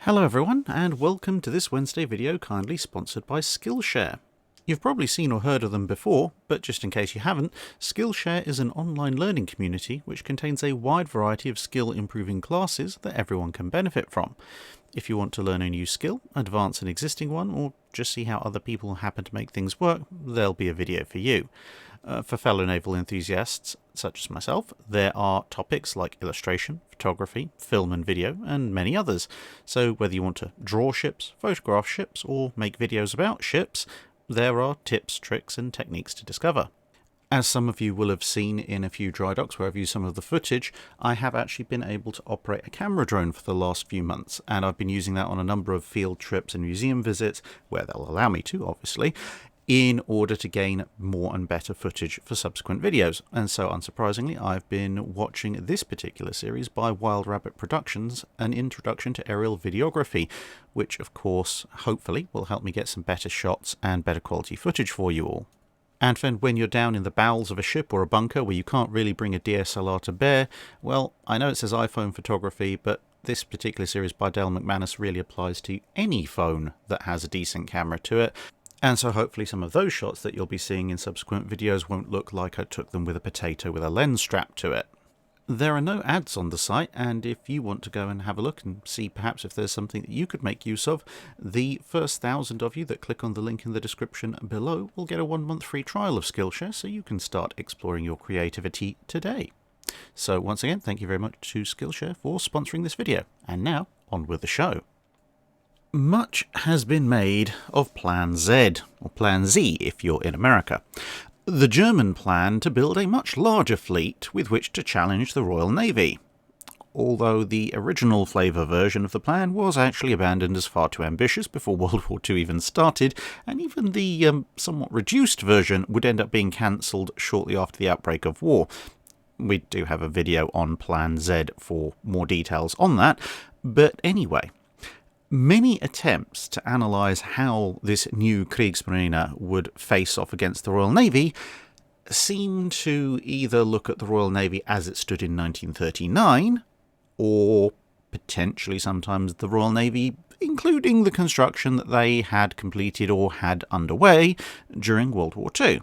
Hello everyone, and welcome to this Wednesday video kindly sponsored by Skillshare. You've probably seen or heard of them before, but just in case you haven't, Skillshare is an online learning community which contains a wide variety of skill-improving classes that everyone can benefit from. If you want to learn a new skill, advance an existing one, or just see how other people happen to make things work, there'll be a video for you. For fellow naval enthusiasts, such as myself, there are topics like illustration, photography, film and video, and many others. So whether you want to draw ships, photograph ships, or make videos about ships, there are tips, tricks, and techniques to discover. As some of you will have seen in a few dry docks where I've used some of the footage, I have actually been able to operate a camera drone for the last few months, and I've been using that on a number of field trips and museum visits, where they'll allow me to, obviously, in order to gain more and better footage for subsequent videos. And so, unsurprisingly, I've been watching this particular series by Wild Rabbit Productions, An Introduction to Aerial Videography, which, of course, hopefully will help me get some better shots and better quality footage for you all. And then when you're down in the bowels of a ship or a bunker where you can't really bring a DSLR to bear, well, I know it says iPhone photography, but this particular series by Dale McManus really applies to any phone that has a decent camera to it. And so hopefully some of those shots that you'll be seeing in subsequent videos won't look like I took them with a potato with a lens strapped to it. There are no ads on the site, and if you want to go and have a look and see perhaps if there's something that you could make use of, the first 1,000 of you that click on the link in the description below will get a 1-month free trial of Skillshare, so you can start exploring your creativity today. So once again, thank you very much to Skillshare for sponsoring this video. And now, on with the show. Much has been made of Plan Z, or Plan Z if you're in America. The German plan to build a much larger fleet with which to challenge the Royal Navy. Although the original flavour version of the plan was actually abandoned as far too ambitious before World War II even started, and even the somewhat reduced version would end up being cancelled shortly after the outbreak of war. We do have a video on Plan Z for more details on that, but anyway. Many attempts to analyse how this new Kriegsmarine would face off against the Royal Navy seem to either look at the Royal Navy as it stood in 1939, or potentially sometimes the Royal Navy including the construction that they had completed or had underway during World War II.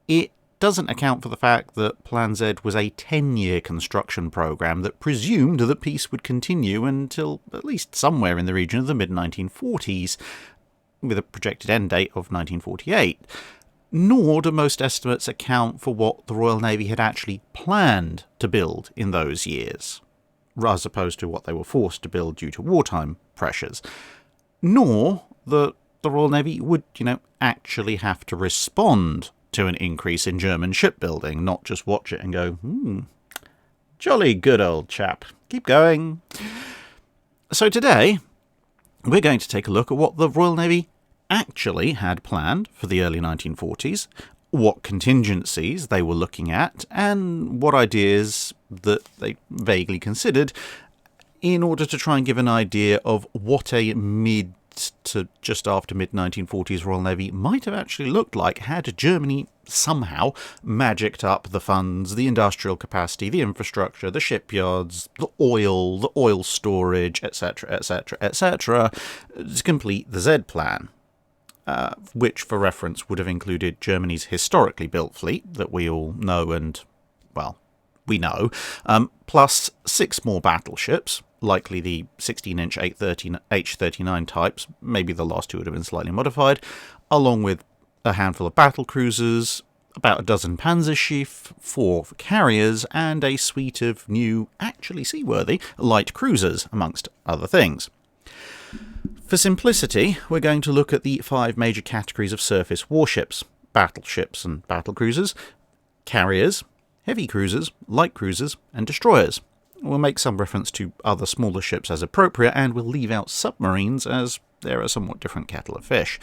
It doesn't account for the fact that Plan Z was a 10-year construction programme that presumed that peace would continue until at least somewhere in the region of the mid-1940s, with a projected end date of 1948. Nor do most estimates account for what the Royal Navy had actually planned to build in those years, as opposed to what they were forced to build due to wartime pressures. Nor that the Royal Navy would, actually have to respond to an increase in German shipbuilding, not just watch it and go, jolly good old chap, keep going. So today, we're going to take a look at what the Royal Navy actually had planned for the early 1940s, what contingencies they were looking at, and what ideas that they vaguely considered in order to try and give an idea of what a mid to just after mid-1940s Royal Navy might have actually looked like had Germany somehow magicked up the funds, the industrial capacity, the infrastructure, the shipyards, the oil storage, etc., etc., etc., to complete the Z plan, which, for reference, would have included Germany's historically built fleet that we all know and, well, we know, plus 6 more battleships, likely the 16-inch H-39 types, maybe the last 2 would have been slightly modified, along with a handful of battle cruisers, about a dozen Panzerschiff, 4 carriers, and a suite of new, actually seaworthy, light cruisers, amongst other things. For simplicity, we're going to look at the 5 major categories of surface warships: battleships and battlecruisers, carriers, heavy cruisers, light cruisers, and destroyers. We'll make some reference to other smaller ships as appropriate, and we'll leave out submarines as they're a somewhat different kettle of fish.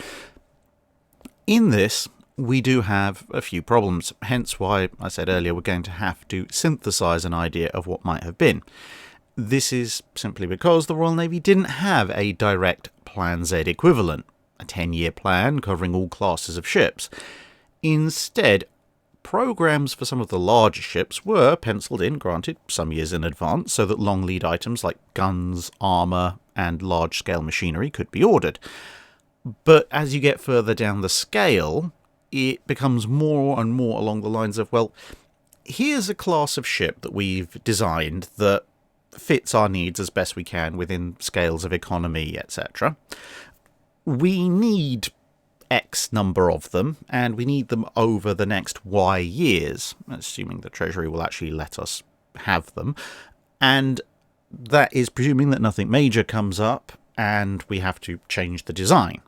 In this, we do have a few problems, hence why I said earlier we're going to have to synthesise an idea of what might have been. This is simply because the Royal Navy didn't have a direct Plan Z equivalent, a 10-year plan covering all classes of ships. Instead, programs for some of the larger ships were penciled in, granted, some years in advance, so that long lead items like guns, armour, and large-scale machinery could be ordered. But as you get further down the scale, it becomes more and more along the lines of, well, here's a class of ship that we've designed that fits our needs as best we can within scales of economy, etc. We need X number of them, and we need them over the next Y years, assuming the Treasury will actually let us have them. And that is presuming that nothing major comes up, and we have to change the design.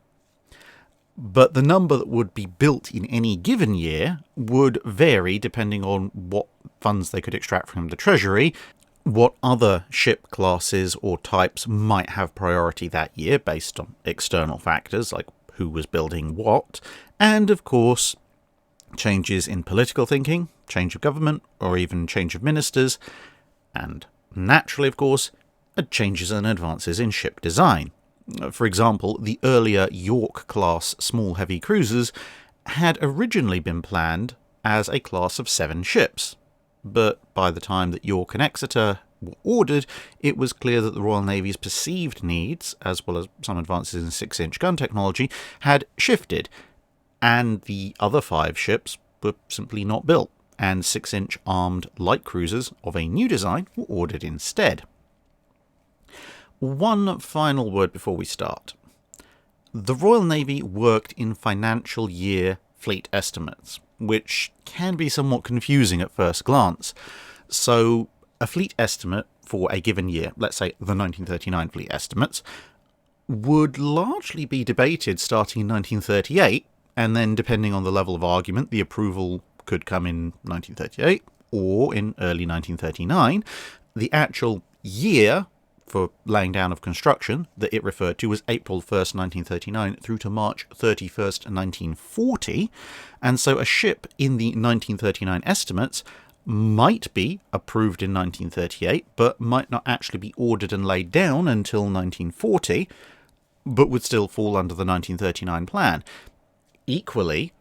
But the number that would be built in any given year would vary depending on what funds they could extract from the Treasury, what other ship classes or types might have priority that year based on external factors like who was building what, and of course changes in political thinking, change of government, or even change of ministers, and naturally, of course, changes and advances in ship design. For example, the earlier York-class small heavy cruisers had originally been planned as a class of 7 ships, but by the time that York and Exeter were ordered, it was clear that the Royal Navy's perceived needs, as well as some advances in 6-inch gun technology, had shifted, and the other 5 ships were simply not built, and 6-inch armed light cruisers of a new design were ordered instead. One final word before we start. The Royal Navy worked in financial year fleet estimates, which can be somewhat confusing at first glance. So, a fleet estimate for a given year, let's say the 1939 fleet estimates, would largely be debated starting in 1938, and then depending on the level of argument, the approval could come in 1938 or in early 1939. The actual year for laying down of construction that it referred to was April 1st, 1939 through to March 31st, 1940, and so a ship in the 1939 estimates might be approved in 1938, but might not actually be ordered and laid down until 1940, but would still fall under the 1939 plan. Equally,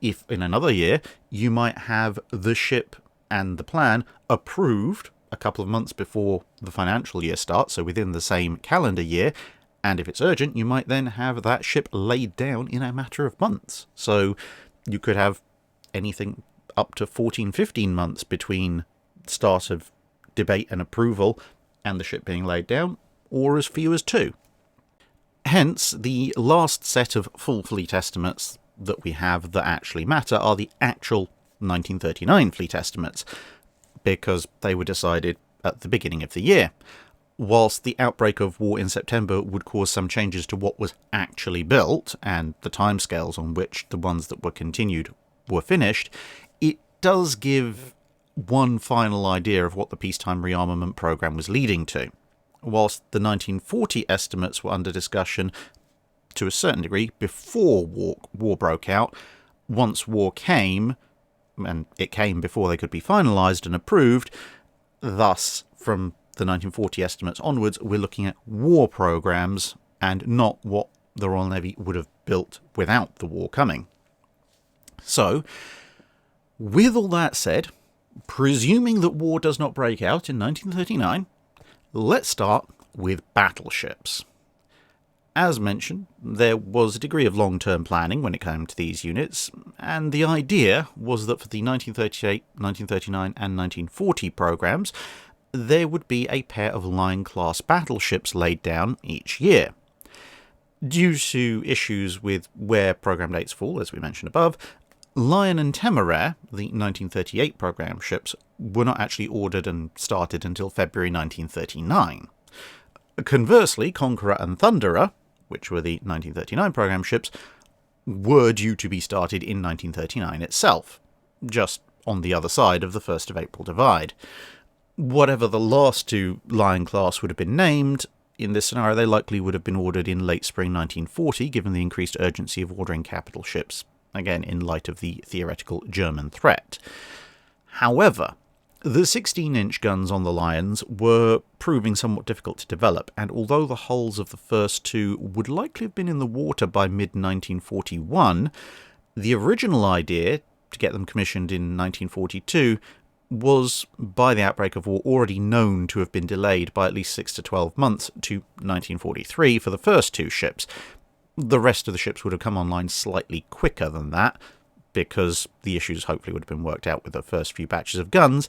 if in another year you might have the ship and the plan approved a couple of months before the financial year starts, so within the same calendar year, and if it's urgent, you might then have that ship laid down in a matter of months. So you could have anything up to 14-15 months between start of debate and approval and the ship being laid down, or as few as 2. Hence, the last set of full fleet estimates that we have that actually matter are the actual 1939 fleet estimates, because they were decided at the beginning of the year. Whilst the outbreak of war in September would cause some changes to what was actually built, and the timescales on which the ones that were continued were finished, it does give one final idea of what the peacetime rearmament program was leading to. Whilst the 1940 estimates were under discussion to a certain degree before war broke out, once war came, and it came before they could be finalised and approved, thus from the 1940 estimates onwards we're looking at war programmes and not what the Royal Navy would have built without the war coming. So, with all that said, presuming that war does not break out in 1939, let's start with battleships. As mentioned, there was a degree of long-term planning when it came to these units, and the idea was that for the 1938, 1939 and 1940 programs, there would be a pair of Lion-class battleships laid down each year. Due to issues with where program dates fall, as we mentioned above, Lion and Temeraire, the 1938 program ships, were not actually ordered and started until February 1939. Conversely, Conqueror and Thunderer, which were the 1939 program ships, were due to be started in 1939 itself, just on the other side of the 1st of April divide. Whatever the last 2 Lion class would have been named, in this scenario they likely would have been ordered in late spring 1940, given the increased urgency of ordering capital ships, again in light of the theoretical German threat. However, the 16-inch guns on the Lions were proving somewhat difficult to develop, and although the hulls of the first 2 would likely have been in the water by mid-1941, the original idea to get them commissioned in 1942 was, by the outbreak of war, already known to have been delayed by at least 6 to 12 months to 1943 for the first two ships. The rest of the ships would have come online slightly quicker than that, because the issues hopefully would have been worked out with the first few batches of guns.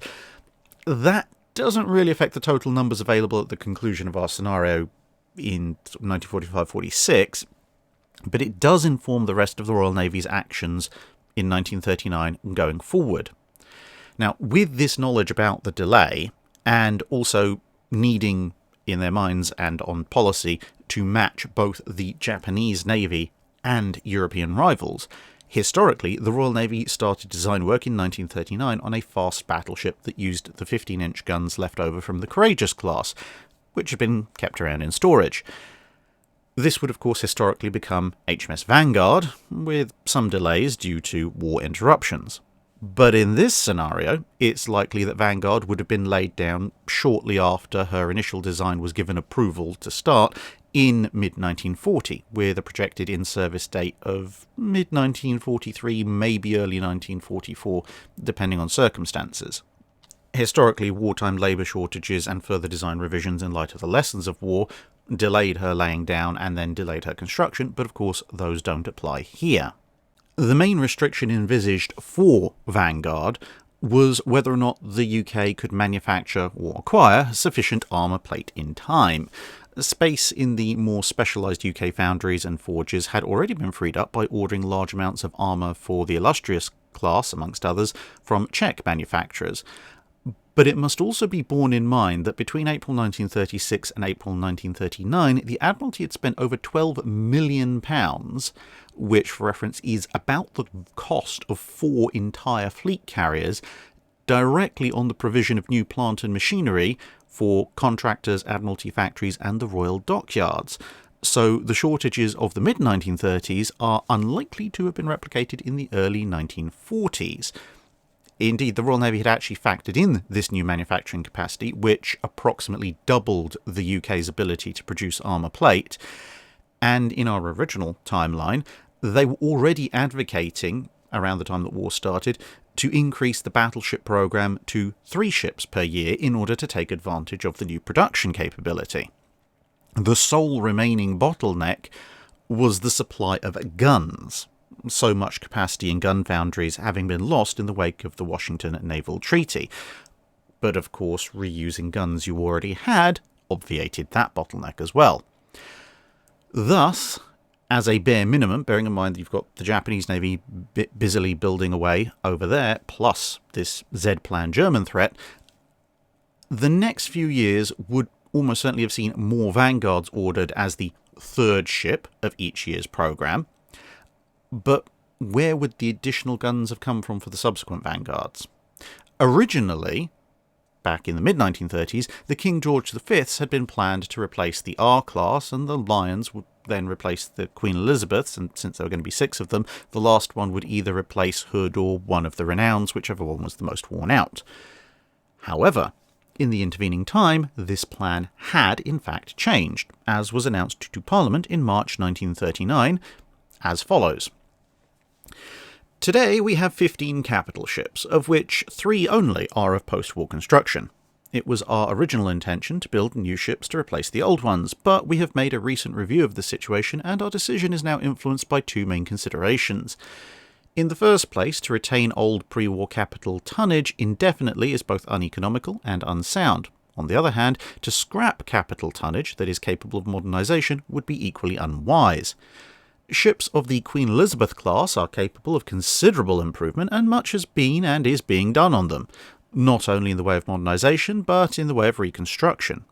That doesn't really affect the total numbers available at the conclusion of our scenario in 1945-46, but it does inform the rest of the Royal Navy's actions in 1939 going forward. Now, with this knowledge about the delay, and also needing in their minds and on policy to match both the Japanese Navy and European rivals, historically, the Royal Navy started design work in 1939 on a fast battleship that used the 15-inch guns left over from the Courageous class, which had been kept around in storage. This would, of course, historically become HMS Vanguard, with some delays due to war interruptions. But in this scenario, it's likely that Vanguard would have been laid down shortly after her initial design was given approval to start in mid-1940, with a projected in-service date of mid-1943, maybe early 1944, depending on circumstances. Historically, wartime labour shortages and further design revisions in light of the lessons of war delayed her laying down and then delayed her construction, but of course those don't apply here. The main restriction envisaged for Vanguard was whether or not the UK could manufacture or acquire sufficient armour plate in time. Space in the more specialised UK foundries and forges had already been freed up by ordering large amounts of armour for the Illustrious class, amongst others, from Czech manufacturers. But it must also be borne in mind that between April 1936 and April 1939, the Admiralty had spent over £12 million, which, for reference, is about the cost of 4 entire fleet carriers, directly on the provision of new plant and machinery for contractors, Admiralty factories and the Royal Dockyards. So the shortages of the mid-1930s are unlikely to have been replicated in the early 1940s. Indeed, the Royal Navy had actually factored in this new manufacturing capacity, which approximately doubled the UK's ability to produce armour plate. And in our original timeline, they were already advocating, around the time that war started, to increase the battleship programme to 3 ships per year in order to take advantage of the new production capability. The sole remaining bottleneck was the supply of guns, so much capacity in gun foundries having been lost in the wake of the Washington Naval Treaty. But of course, reusing guns you already had obviated that bottleneck as well. Thus, as a bare minimum, bearing in mind that you've got the Japanese Navy busily building away over there, plus this Z-Plan German threat, the next few years would almost certainly have seen more Vanguards ordered as the 3rd ship of each year's programme. But where would the additional guns have come from for the subsequent Vanguards? Originally, back in the mid-1930s, the King George V's had been planned to replace the R-class, and the Lions would then replace the Queen Elizabeths, and since there were going to be 6 of them, the last one would either replace Hood or one of the Renowns, whichever one was the most worn out. However, in the intervening time, this plan had in fact changed, as was announced to Parliament in March 1939, as follows. Today we have 15 capital ships, of which 3 only are of post-war construction. It was our original intention to build new ships to replace the old ones, but we have made a recent review of the situation and our decision is now influenced by 2 main considerations. In the first place, to retain old pre-war capital tonnage indefinitely is both uneconomical and unsound. On the other hand, to scrap capital tonnage that is capable of modernisation would be equally unwise. Ships of the Queen Elizabeth class are capable of considerable improvement, and much has been and is being done on them, not only in the way of modernisation, but in the way of reconstruction.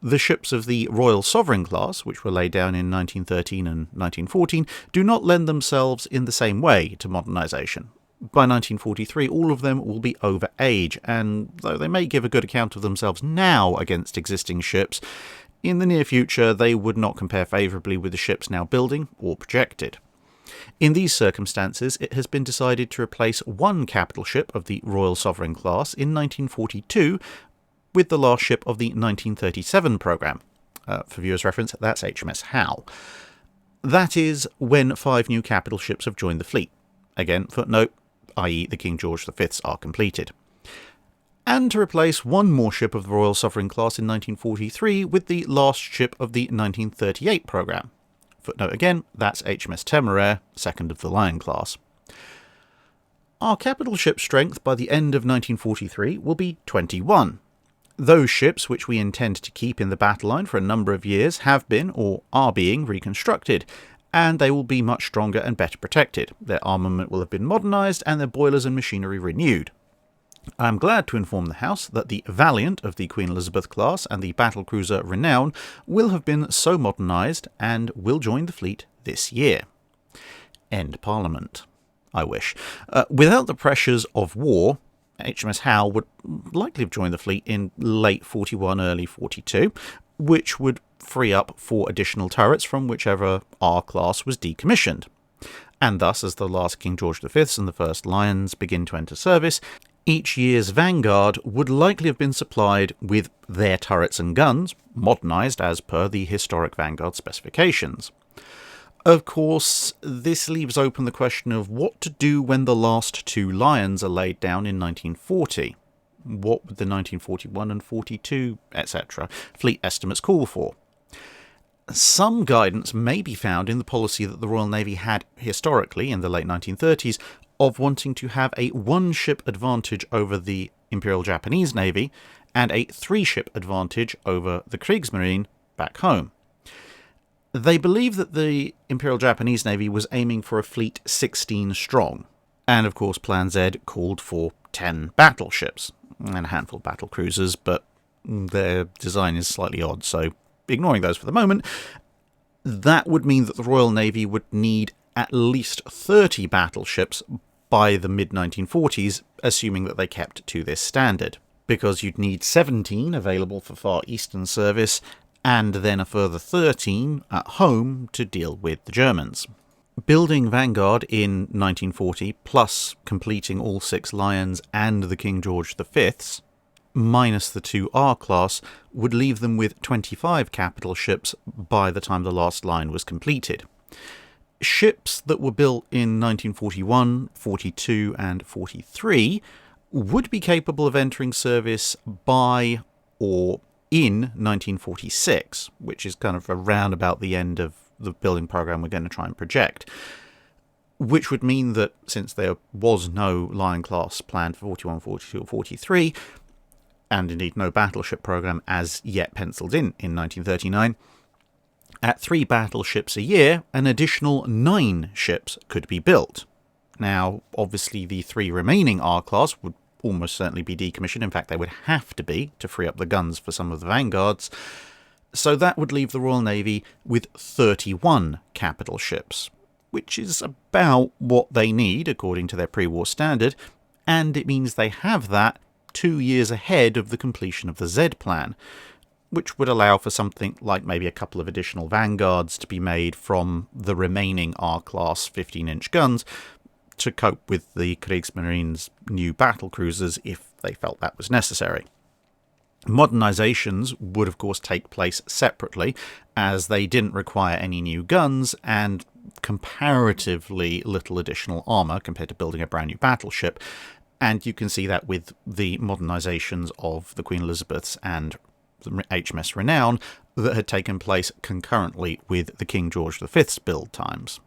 The ships of the Royal Sovereign class, which were laid down in 1913 and 1914, do not lend themselves in the same way to modernisation. By 1943, all of them will be over age, and though they may give a good account of themselves now against existing ships, in the near future they would not compare favourably with the ships now building or projected. In these circumstances, it has been decided to replace 1 capital ship of the Royal Sovereign class in 1942 with the last ship of the 1937 programme. For viewers' reference, that's HMS Howe. That is when 5 new capital ships have joined the fleet. Again, footnote, i.e. the King George V's, are completed. And to replace one more ship of the Royal Sovereign class in 1943 with the last ship of the 1938 programme. Footnote again, that's HMS Temeraire, second of the Lion class. Our capital ship strength by the end of 1943 will be 21. Those ships, which we intend to keep in the battle line for a number of years, have been, or are being, reconstructed, and they will be much stronger and better protected. Their armament will have been modernised and their boilers and machinery renewed. I am glad to inform the House that the Valiant of the Queen Elizabeth class and the battlecruiser Renown will have been so modernised and will join the fleet this year. End Parliament. I wish. Without the pressures of war, HMS Howe would likely have joined the fleet in late 41, early 42, which would free up 4 additional turrets from whichever R-class was decommissioned. And thus, as the last King George V's and the first Lions begin to enter service, each year's Vanguard would likely have been supplied with their turrets and guns, modernised as per the historic Vanguard specifications. Of course, this leaves open the question of what to do when the last 2 Lions are laid down in 1940. What would the 1941 and 42, etc. fleet estimates call for? Some guidance may be found in the policy that the Royal Navy had historically in the late 1930s of wanting to have a 1-ship advantage over the Imperial Japanese Navy and a 3-ship advantage over the Kriegsmarine back home. They believe that the Imperial Japanese Navy was aiming for a fleet 16 strong, and of course Plan Z called for 10 battleships and a handful of battle cruisers, but their design is slightly odd, so ignoring those for the moment, that would mean that the Royal Navy would need at least 30 battleships by the mid-1940s, assuming that they kept to this standard, because you'd need 17 available for Far Eastern service, and then a further 13 at home to deal with the Germans. Building Vanguard in 1940, plus completing all 6 Lions and the King George V's, minus the 2 R-class, would leave them with 25 capital ships by the time the last line was completed. Ships that were built in 1941, 42 and 43 would be capable of entering service by or in 1946, which is kind of around about the end of the building program we're going to try and project, which would mean that since there was no Lion class planned for 41, 42 or 43, and indeed no battleship program as yet penciled in 1939, at 3 battleships a year, an additional 9 ships could be built. Now, obviously the 3 remaining R-class would almost certainly be decommissioned. In fact, they would have to be to free up the guns for some of the Vanguards. So that would leave the Royal Navy with 31 capital ships, which is about what they need according to their pre-war standard, and it means they have that 2 years ahead of the completion of the Z plan, which would allow for something like maybe a couple of additional Vanguards to be made from the remaining R-class 15-inch guns to cope with the Kriegsmarine's new battlecruisers if they felt that was necessary. Modernizations would of course take place separately, as they didn't require any new guns and comparatively little additional armour compared to building a brand new battleship, and you can see that with the modernizations of the Queen Elizabeth's and HMS Renown that had taken place concurrently with the King George V's build times.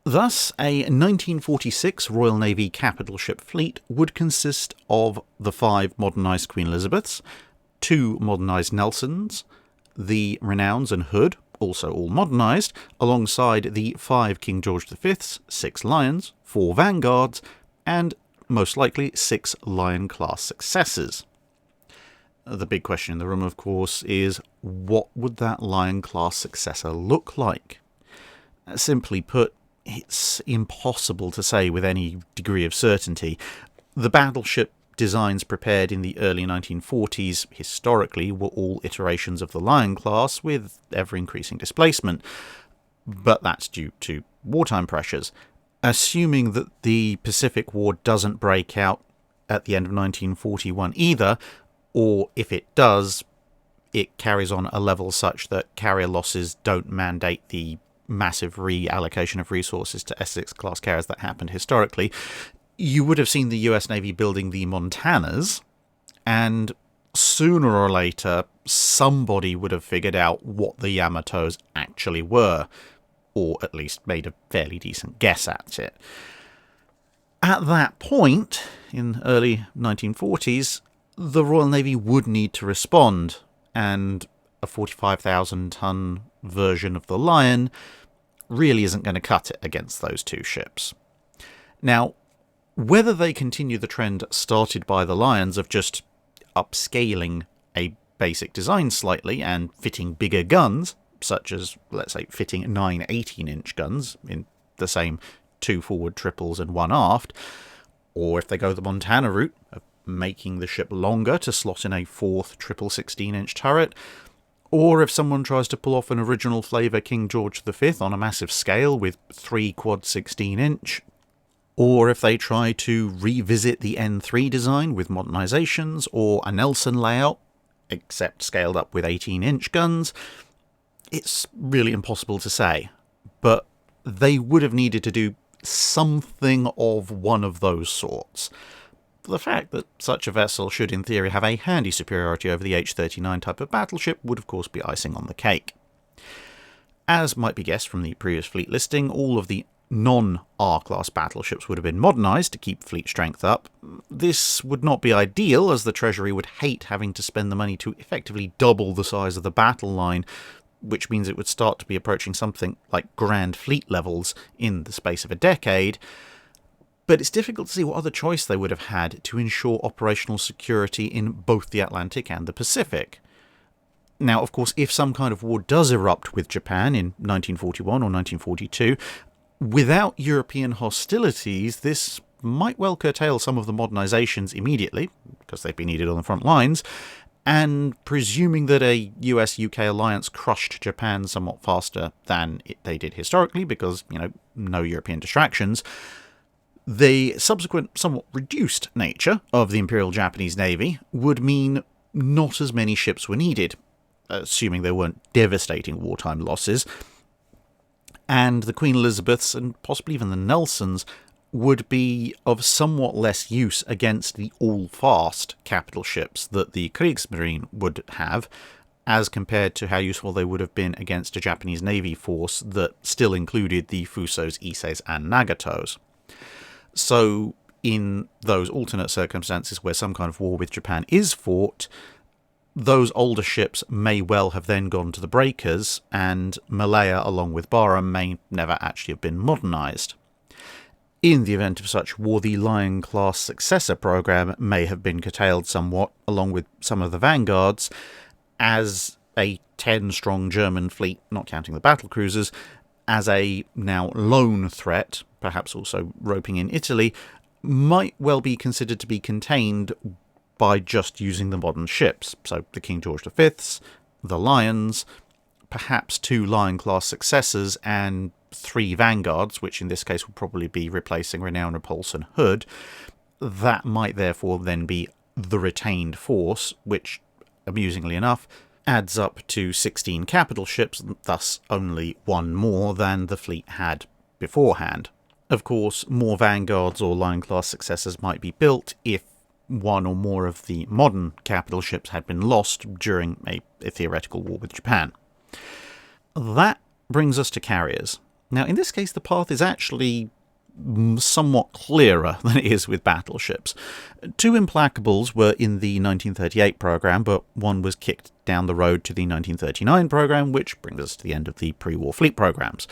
Thus, a 1946 Royal Navy capital ship fleet would consist of the 5 modernised Queen Elizabeths, 2 modernised Nelsons, the Renowns and Hood, also all modernised, alongside the 5 King George V's, 6 Lions, 4 Vanguards, and most likely 6 Lion-class successors. The big question in the room, of course, is what would that Lion-class successor look like? Simply put, it's impossible to say with any degree of certainty. The battleship designs prepared in the early 1940s historically were all iterations of the Lion class with ever-increasing displacement, but that's due to wartime pressures. Assuming that the Pacific War doesn't break out at the end of 1941 either, or if it does, it carries on at a level such that carrier losses don't mandate the massive reallocation of resources to Essex-class carriers that happened historically, You would have seen the US Navy building the Montanas, and sooner or later, somebody would have figured out what the Yamatos actually were, or at least made a fairly decent guess at it. At that point, in early 1940s, the Royal Navy would need to respond, and a 45,000-ton version of the Lion really isn't going to cut it against those two ships. Now, whether they continue the trend started by the Lions of just upscaling a basic design slightly and fitting bigger guns, such as, let's say, fitting 9 18-inch guns in the same 2 forward triples and 1 aft, or if they go the Montana route of making the ship longer to slot in a 4th triple 16-inch turret, or if someone tries to pull off an original flavour King George V on a massive scale with 3 quad 16-inch, or if they try to revisit the N3 design with modernisations, or a Nelson layout, except scaled up with 18-inch guns, it's really impossible to say. But they would have needed to do something of one of those sorts. The fact that such a vessel should in theory have a handy superiority over the H-39 type of battleship would of course be icing on the cake. As might be guessed from the previous fleet listing, all of the non-R-class battleships would have been modernised to keep fleet strength up. This would not be ideal, as the Treasury would hate having to spend the money to effectively double the size of the battle line, which means it would start to be approaching something like Grand Fleet levels in the space of a decade. But it's difficult to see what other choice they would have had to ensure operational security in both the Atlantic and the Pacific. Now, of course, if some kind of war does erupt with Japan in 1941 or 1942, without European hostilities, this might well curtail some of the modernisations immediately, because they'd be needed on the front lines, and presuming that a US-UK alliance crushed Japan somewhat faster than they did historically, because, no European distractions, the subsequent somewhat reduced nature of the Imperial Japanese Navy would mean not as many ships were needed, assuming there weren't devastating wartime losses, and the Queen Elizabeths and possibly even the Nelsons would be of somewhat less use against the all-fast capital ships that the Kriegsmarine would have, as compared to how useful they would have been against a Japanese Navy force that still included the Fusos, Iseis, and Nagatos. So, in those alternate circumstances where some kind of war with Japan is fought, those older ships may well have then gone to the breakers, and Malaya, along with Barham, may never actually have been modernised. In the event of such war, the Lion-class successor program may have been curtailed somewhat, along with some of the vanguards, as a 10-strong German fleet, not counting the battlecruisers, as a now lone threat, perhaps also roping in Italy, might well be considered to be contained by just using the modern ships. So the King George V's, the Lions, perhaps 2 Lion-class successors, and 3 vanguards, which in this case would probably be replacing Renown, Repulse, and Hood. That might therefore then be the retained force, which, amusingly enough, adds up to 16 capital ships, thus only 1 more than the fleet had beforehand. Of course, more vanguards or Lion-class successors might be built if 1 or more of the modern capital ships had been lost during a theoretical war with Japan. That brings us to carriers. Now, in this case, the path is actually somewhat clearer than it is with battleships. 2 Implacables were in the 1938 programme, but 1 was kicked down the road to the 1939 programme, which brings us to the end of the pre-war fleet programmes.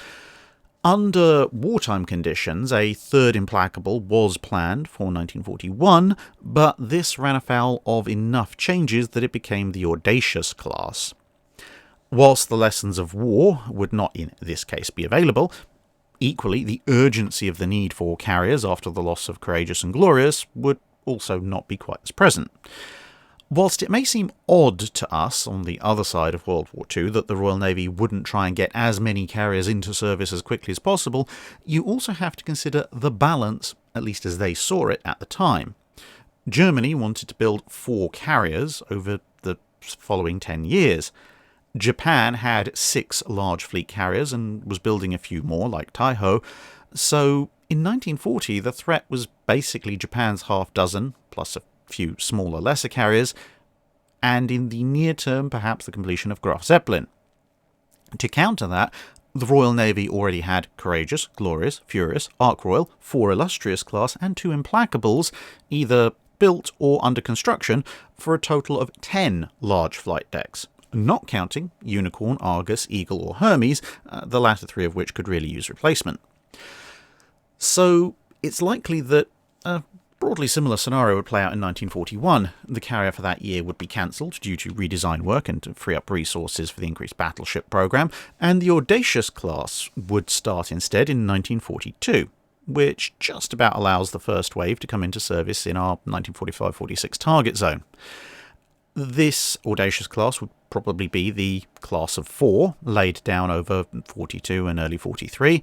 Under wartime conditions, a 3rd Implacable was planned for 1941, but this ran afoul of enough changes that it became the Audacious class. Whilst the lessons of war would not in this case be available, equally the urgency of the need for carriers after the loss of Courageous and Glorious would also not be quite as present. Whilst it may seem odd to us on the other side of World War II that the Royal Navy wouldn't try and get as many carriers into service as quickly as possible, you also have to consider the balance, at least as they saw it at the time. Germany wanted to build 4 carriers over the following 10 years. Japan had 6 large fleet carriers and was building a few more, like Taiho, so In 1940, the threat was basically Japan's half dozen, plus a few smaller lesser carriers, and in the near term, perhaps the completion of Graf Zeppelin. To counter that, the Royal Navy already had Courageous, Glorious, Furious, Ark Royal, 4 Illustrious class, and 2 Implacables, either built or under construction, for a total of 10 large flight decks, not counting Unicorn, Argus, Eagle, or Hermes, the latter 3 of which could really use replacement. So it's likely that a broadly similar scenario would play out in 1941. The carrier for that year would be cancelled due to redesign work and to free up resources for the increased battleship programme, and the Audacious class would start instead in 1942, which just about allows the first wave to come into service in our 1945-46 target zone. This Audacious class would probably be the class of 4, laid down over 42 and early 43,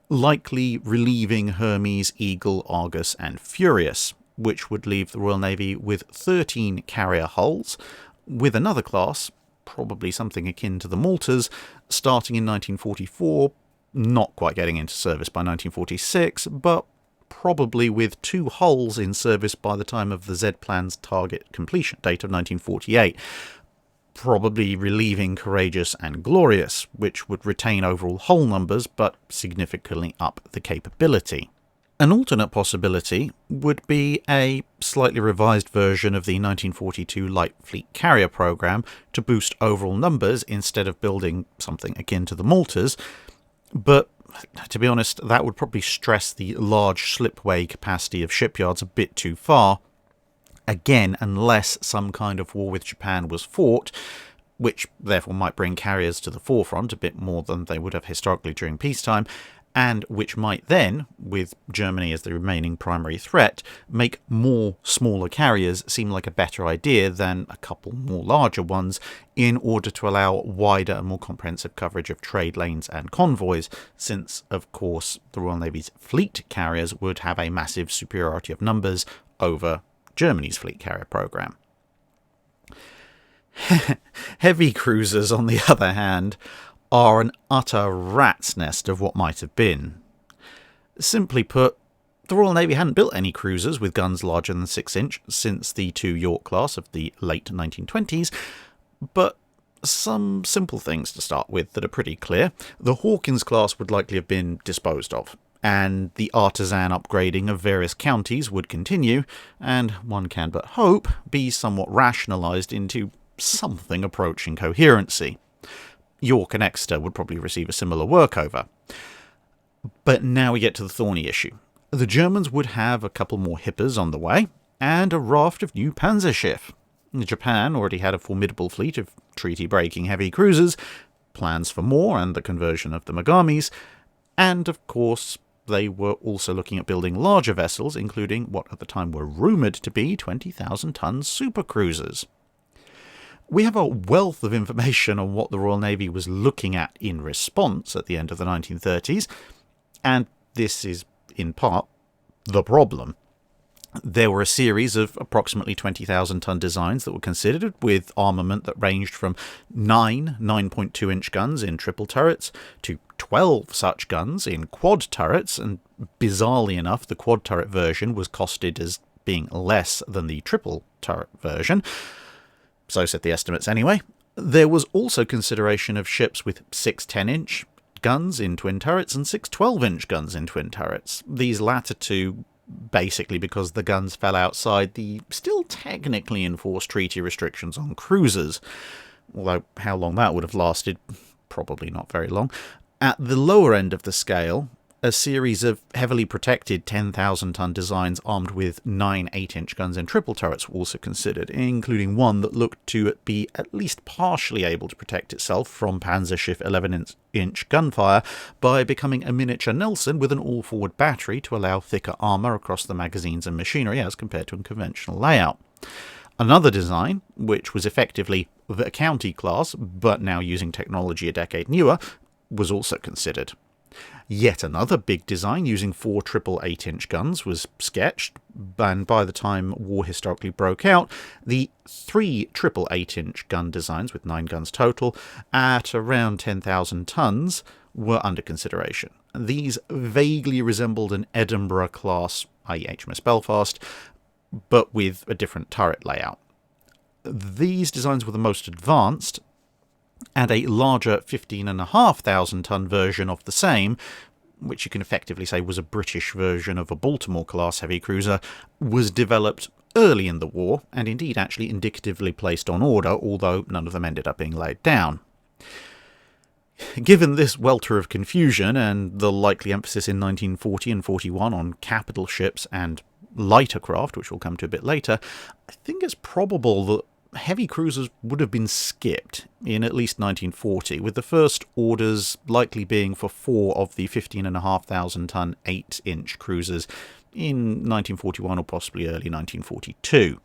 likely relieving Hermes, Eagle, Argus, and Furious, which would leave the Royal Navy with 13 carrier hulls, with another class, probably something akin to the Maltas, starting in 1944, not quite getting into service by 1946, but probably with 2 hulls in service by the time of the Z-Plan's target completion date of 1948. Probably relieving Courageous and Glorious, which would retain overall hull numbers but significantly up the capability. An alternate possibility would be a slightly revised version of the 1942 Light Fleet Carrier program to boost overall numbers instead of building something akin to the Maltas, but to be honest, that would probably stress the large slipway capacity of shipyards a bit too far. Again, unless some kind of war with Japan was fought, which therefore might bring carriers to the forefront a bit more than they would have historically during peacetime, and which might then, with Germany as the remaining primary threat, make more smaller carriers seem like a better idea than a couple more larger ones in order to allow wider and more comprehensive coverage of trade lanes and convoys, since, of course, the Royal Navy's fleet carriers would have a massive superiority of numbers over Germany's fleet carrier program. Heavy cruisers, on the other hand, are an utter rat's nest of what might have been. Simply put, the Royal Navy hadn't built any cruisers with guns larger than 6-inch since the 2 York class of the late 1920s, but some simple things to start with that are pretty clear. The Hawkins class would likely have been disposed of, and the artisan upgrading of various counties would continue, and one can but hope be somewhat rationalised into something approaching coherency. York and Exeter would probably receive a similar workover. But now we get to the thorny issue. The Germans would have a couple more hippers on the way, and a raft of new Panzerschiff. Japan already had a formidable fleet of treaty-breaking heavy cruisers, plans for more and the conversion of the Megamis, and of course they were also looking at building larger vessels, including what at the time were rumoured to be 20,000-ton supercruisers. We have a wealth of information on what the Royal Navy was looking at in response at the end of the 1930s, and this is, in part, the problem. There were a series of approximately 20,000-ton designs that were considered, with armament that ranged from 9 9.2-inch guns in triple turrets to 12 such guns in quad turrets, and bizarrely enough, the quad turret version was costed as being less than the triple turret version. So said the estimates anyway. There was also consideration of ships with 6 10-inch guns in twin turrets and 6 12-inch guns in twin turrets. These latter two basically because the guns fell outside the still technically enforced treaty restrictions on cruisers, although how long that would have lasted, probably not very long. At the lower end of the scale, a series of heavily protected 10,000-ton designs armed with 9 8-inch guns in triple turrets were also considered, including one that looked to be at least partially able to protect itself from Panzerschiff 11-inch gunfire by becoming a miniature Nelson with an all-forward battery to allow thicker armour across the magazines and machinery as compared to a conventional layout. Another design, which was effectively the County class, but now using technology a decade newer, was also considered. Yet another big design using 4 triple 8-inch guns was sketched, and by the time war historically broke out, the 3 triple 8-inch gun designs with 9 guns total at around 10,000 tons were under consideration. These vaguely resembled an Edinburgh-class, i.e. HMS Belfast, but with a different turret layout. These designs were the most advanced, and a larger 15,500-ton version of the same, which you can effectively say was a British version of a Baltimore-class heavy cruiser, was developed early in the war, and indeed actually indicatively placed on order, although none of them ended up being laid down. Given this welter of confusion, and the likely emphasis in 1940 and 41 on capital ships and lighter craft, which we'll come to a bit later, I think it's probable that heavy cruisers would have been skipped in at least 1940, with the first orders likely being for 4 of the 15,500-ton 8-inch cruisers in 1941 or possibly early 1942.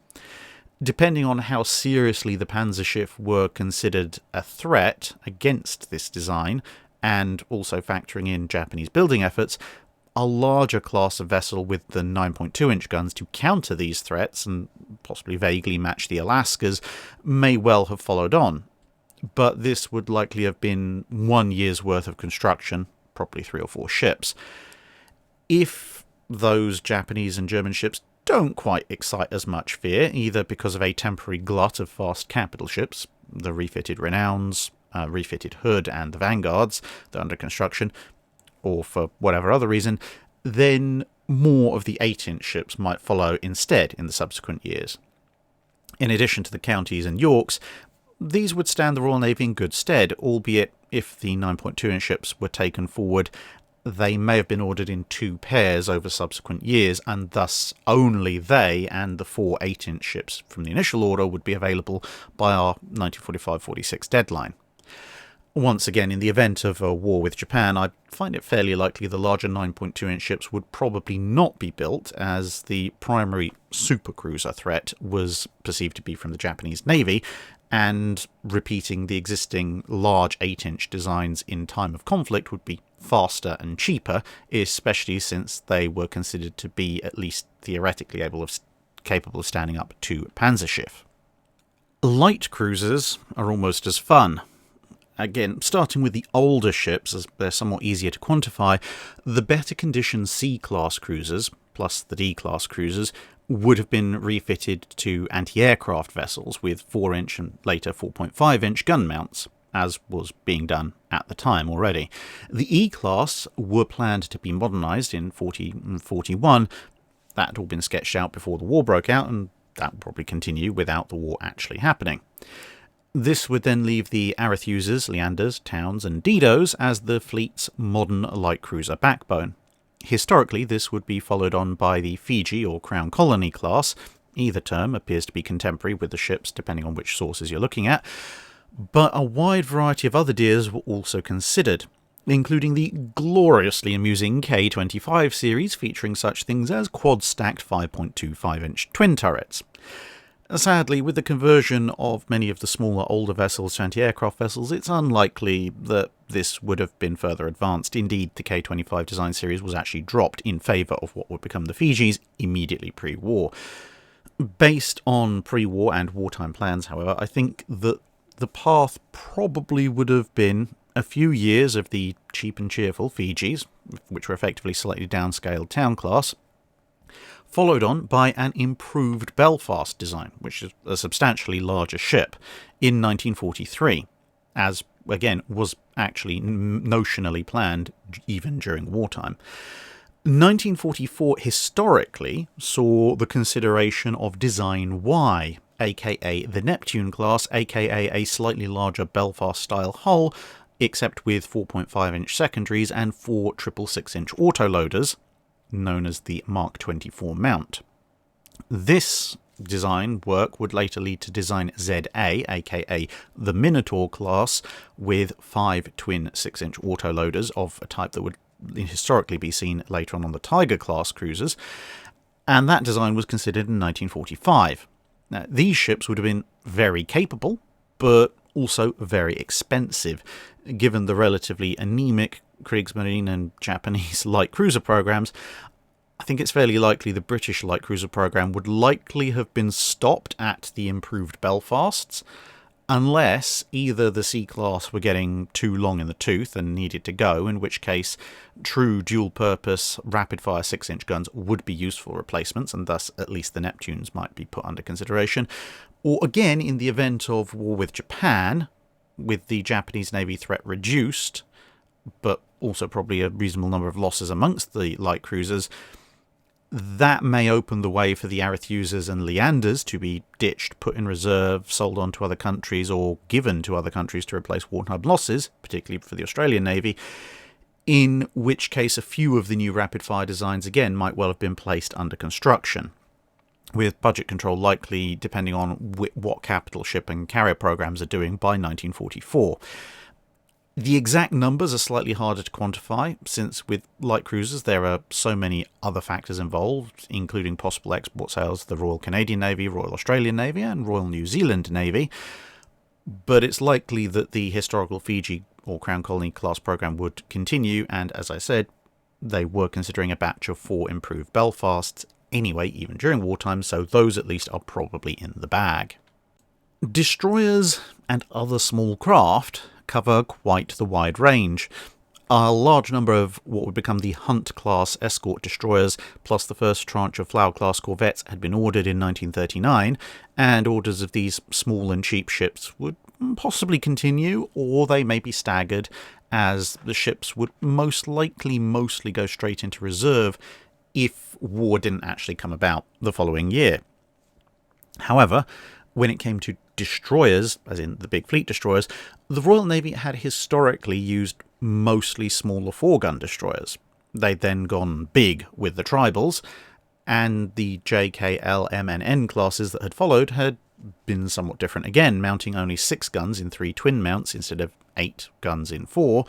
Depending on how seriously the Panzerschiff were considered a threat against this design, and also factoring in Japanese building efforts, a larger class of vessel with the 9.2-inch guns to counter these threats and possibly vaguely match the Alaskas may well have followed on. But this would likely have been 1 year's worth of construction, probably 3 or 4 ships. If those Japanese and German ships don't quite excite as much fear, either because of a temporary glut of fast capital ships, the refitted Renowns, refitted Hood and the Vanguards that are under construction, or for whatever other reason, then more of the 8-inch ships might follow instead in the subsequent years. In addition to the Counties and Yorks, these would stand the Royal Navy in good stead, albeit if the 9.2-inch ships were taken forward, they may have been ordered in 2 pairs over subsequent years, and thus only they and the 4 8-inch ships from the initial order would be available by our 1945-46 deadline. Once again, in the event of a war with Japan, I find it fairly likely the larger 9.2-inch ships would probably not be built, as the primary supercruiser threat was perceived to be from the Japanese Navy, and repeating the existing large 8-inch designs in time of conflict would be faster and cheaper, especially since they were considered to be at least theoretically capable of standing up to Panzerschiff. Light cruisers are almost as fun. Again, starting with the older ships, as they're somewhat easier to quantify, the better conditioned C-class cruisers, plus the D-class cruisers, would have been refitted to anti-aircraft vessels with 4-inch and later 4.5-inch gun mounts, as was being done at the time already. The E-class were planned to be modernised in 40 and 41. That had all been sketched out before the war broke out, and that will probably continue without the war actually happening. This would then leave the Arethusas, Leanders, Towns and Didos as the fleet's modern light cruiser backbone. Historically, this would be followed on by the Fiji or Crown Colony class. Either term appears to be contemporary with the ships, depending on which sources you're looking at. But a wide variety of other deers were also considered, including the gloriously amusing K-25 series featuring such things as quad-stacked 5.25-inch twin turrets. Sadly, with the conversion of many of the smaller, older vessels to anti-aircraft vessels, it's unlikely that this would have been further advanced. Indeed, the K-25 design series was actually dropped in favour of what would become the Fijis immediately pre-war. Based on pre-war and wartime plans, however, I think that the path probably would have been a few years of the cheap and cheerful Fijis, which were effectively slightly downscaled town class, followed on by an improved Belfast design, which is a substantially larger ship, in 1943, as, again, was actually notionally planned even during wartime. 1944 historically saw the consideration of Design Y, aka the Neptune class, aka a slightly larger Belfast-style hull, except with 4.5-inch secondaries and 4 6.6-inch autoloaders, known as the Mark 24 mount. This design work would later lead to Design ZA, aka the Minotaur class, with 5 twin 6-inch autoloaders of a type that would historically be seen later on the Tiger class cruisers, and that design was considered in 1945. Now, these ships would have been very capable, but also very expensive, given the relatively anemic Kriegsmarine and Japanese light cruiser programs. I think it's fairly likely the British light cruiser program would likely have been stopped at the improved Belfasts, unless either the C-class were getting too long in the tooth and needed to go, in which case true dual-purpose rapid-fire 6-inch guns would be useful replacements, and thus at least the Neptunes might be put under consideration, or again, in the event of war with Japan, with the Japanese Navy threat reduced, but also probably a reasonable number of losses amongst the light cruisers, that may open the way for the Arethusas and Leanders to be ditched, put in reserve, sold on to other countries, or given to other countries to replace wartime losses, particularly for the Australian Navy, in which case a few of the new rapid-fire designs again might well have been placed under construction, with budget control likely depending on what capital ship and carrier programs are doing by 1944. The exact numbers are slightly harder to quantify, since with light cruisers there are so many other factors involved, including possible export sales to the Royal Canadian Navy, Royal Australian Navy and Royal New Zealand Navy, but it's likely that the historical Fiji or Crown Colony class program would continue, and as I said, they were considering a batch of 4 improved Belfasts anyway, even during wartime, so those at least are probably in the bag. Destroyers and other small craft cover quite the wide range. A large number of what would become the Hunt-class escort destroyers, plus the first tranche of Flower-class corvettes, had been ordered in 1939, and orders of these small and cheap ships would possibly continue, or they may be staggered, as the ships would most likely mostly go straight into reserve if war didn't actually come about the following year. However, when it came to destroyers, as in the big fleet destroyers, the Royal Navy had historically used mostly smaller 4-gun destroyers. They'd then gone big with the tribals, and the J, K, L, M and N classes that had followed had been somewhat different again, mounting only 6 guns in 3 twin mounts instead of 8 guns in 4,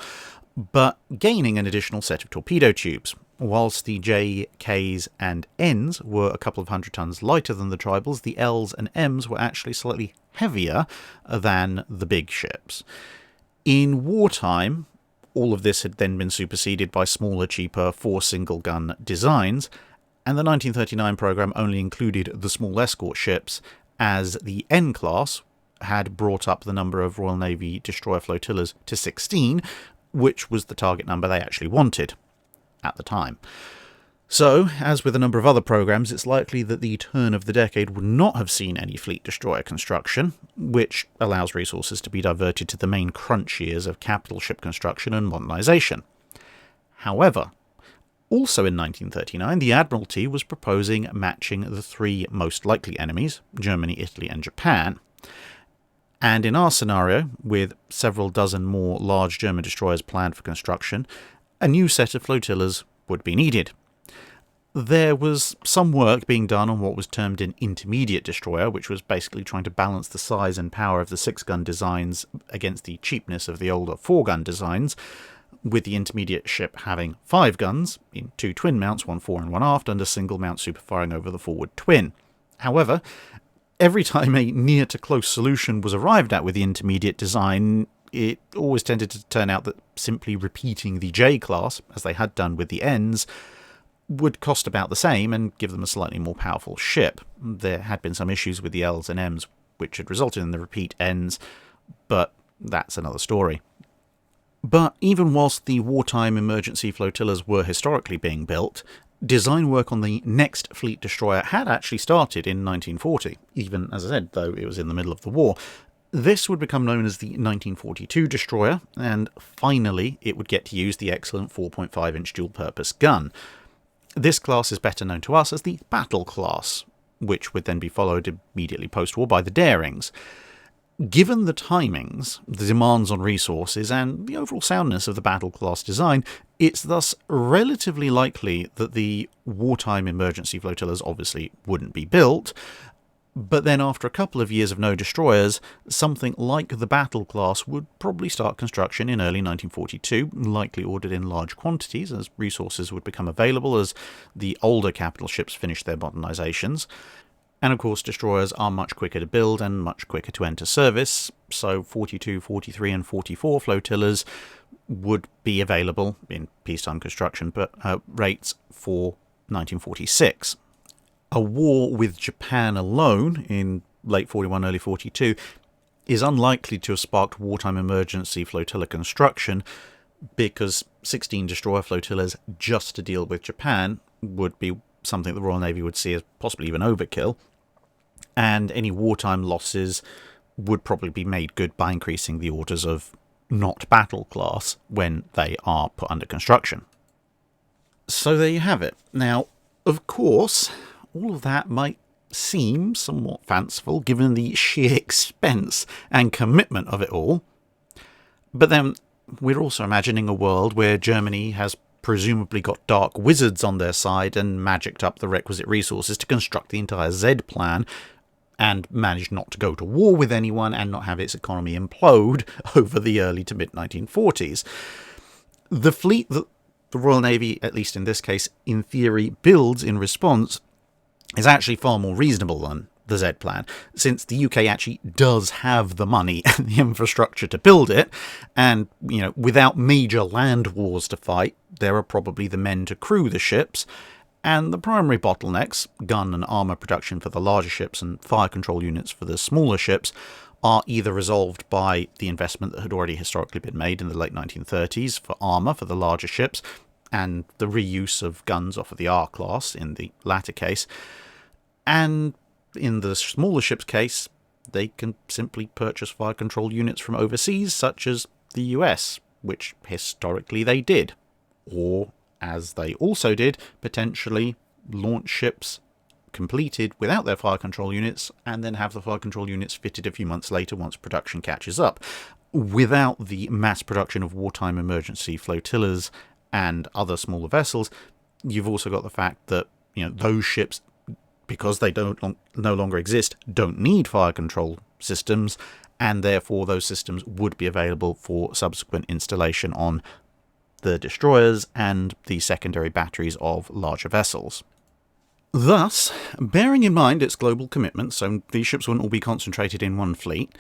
but gaining an additional set of torpedo tubes. Whilst the J, Ks and Ns were a couple of 100 tons lighter than the tribals, the Ls and Ms were actually slightly heavier than the big ships. In wartime, all of this had then been superseded by smaller, cheaper 4 single-gun designs, and the 1939 program only included the small escort ships, as the N-class had brought up the number of Royal Navy destroyer flotillas to 16, which was the target number they actually wanted at the time. So, as with a number of other programs, it's likely that the turn of the decade would not have seen any fleet destroyer construction, which allows resources to be diverted to the main crunch years of capital ship construction and modernisation. However, also in 1939, the Admiralty was proposing matching the 3 most likely enemies, Germany, Italy and Japan. And in our scenario, with several dozen more large German destroyers planned for construction, a new set of flotillas would be needed. There was some work being done on what was termed an intermediate destroyer, which was basically trying to balance the size and power of the 6-gun designs against the cheapness of the older 4-gun designs, with the intermediate ship having 5 guns in 2 twin mounts, 1 fore and 1 aft, and a single mount superfiring over the forward twin. However, every time a near-to-close solution was arrived at with the intermediate design, it always tended to turn out that simply repeating the J-class, as they had done with the Ns, would cost about the same and give them a slightly more powerful ship. There had been some issues with the Ls and Ms, which had resulted in the repeat Ns, but that's another story. But even whilst the wartime emergency flotillas were historically being built, design work on the next fleet destroyer had actually started in 1940, even, as I said, though it was in the middle of the war. This would become known as the 1942 destroyer, and finally it would get to use the excellent 4.5-inch dual-purpose gun. This class is better known to us as the Battle class, which would then be followed immediately post-war by the Darings. Given the timings, the demands on resources, and the overall soundness of the Battle class design, it's thus relatively likely that the wartime emergency flotillas obviously wouldn't be built, but then after a couple of years of no destroyers, something like the Battle class would probably start construction in early 1942, likely ordered in large quantities as resources would become available as the older capital ships finished their modernizations. And of course, destroyers are much quicker to build and much quicker to enter service, so 42, 43 and 44 flotillas would be available in peacetime construction rates for 1946. A war with Japan alone in late 41, early 42 is unlikely to have sparked wartime emergency flotilla construction, because 16 destroyer flotillas just to deal with Japan would be something the Royal Navy would see as possibly even overkill, and any wartime losses would probably be made good by increasing the orders of not battle class when they are put under construction. So there you have it. Now, of course, all of that might seem somewhat fanciful given the sheer expense and commitment of it all, but then we're also imagining a world where Germany has presumably got dark wizards on their side and magicked up the requisite resources to construct the entire Z plan and managed not to go to war with anyone and not have its economy implode over the early to mid-1940s. The fleet that the Royal Navy, at least in this case, in theory, builds in response is actually far more reasonable than the Z plan, since the UK actually does have the money and the infrastructure to build it, and, without major land wars to fight, there are probably the men to crew the ships, and the primary bottlenecks, gun and armour production for the larger ships and fire control units for the smaller ships, are either resolved by the investment that had already historically been made in the late 1930s for armour for the larger ships, and the reuse of guns off of the R class in the latter case, and in the smaller ships case, they can simply purchase fire control units from overseas, such as the US, which historically they did. Or, as they also did, potentially launch ships completed without their fire control units, and then have the fire control units fitted a few months later once production catches up. Without the mass production of wartime emergency flotillas and other smaller vessels, you've also got the fact that those ships, because they no longer exist, don't need fire control systems, and therefore those systems would be available for subsequent installation on the destroyers and the secondary batteries of larger vessels. Thus, bearing in mind its global commitment, so these ships wouldn't all be concentrated in one fleet,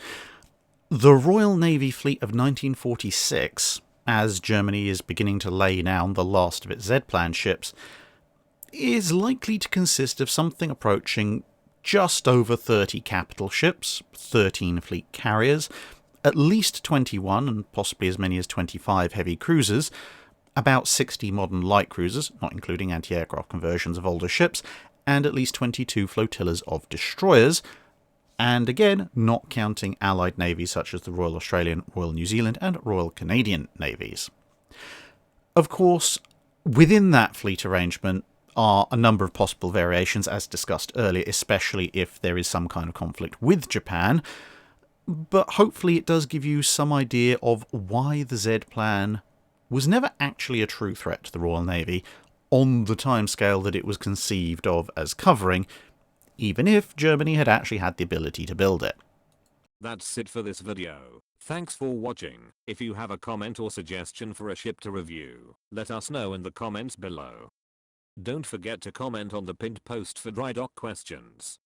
the Royal Navy fleet of 1946, as Germany is beginning to lay down the last of its Z-plan ships, is likely to consist of something approaching just over 30 capital ships, 13 fleet carriers, at least 21 and possibly as many as 25 heavy cruisers, about 60 modern light cruisers, not including anti-aircraft conversions of older ships, and at least 22 flotillas of destroyers, and again, not counting allied navies such as the Royal Australian, Royal New Zealand and Royal Canadian navies. Of course, within that fleet arrangement are a number of possible variations, as discussed earlier, especially if there is some kind of conflict with Japan, but hopefully it does give you some idea of why the Z plan was never actually a true threat to the Royal Navy on the timescale that it was conceived of as covering, even if Germany had actually had the ability to build it. That's it for this video. Thanks for watching. If you have a comment or suggestion for a ship to review, let us know in the comments below. Don't forget to comment on the pinned post for dry dock questions.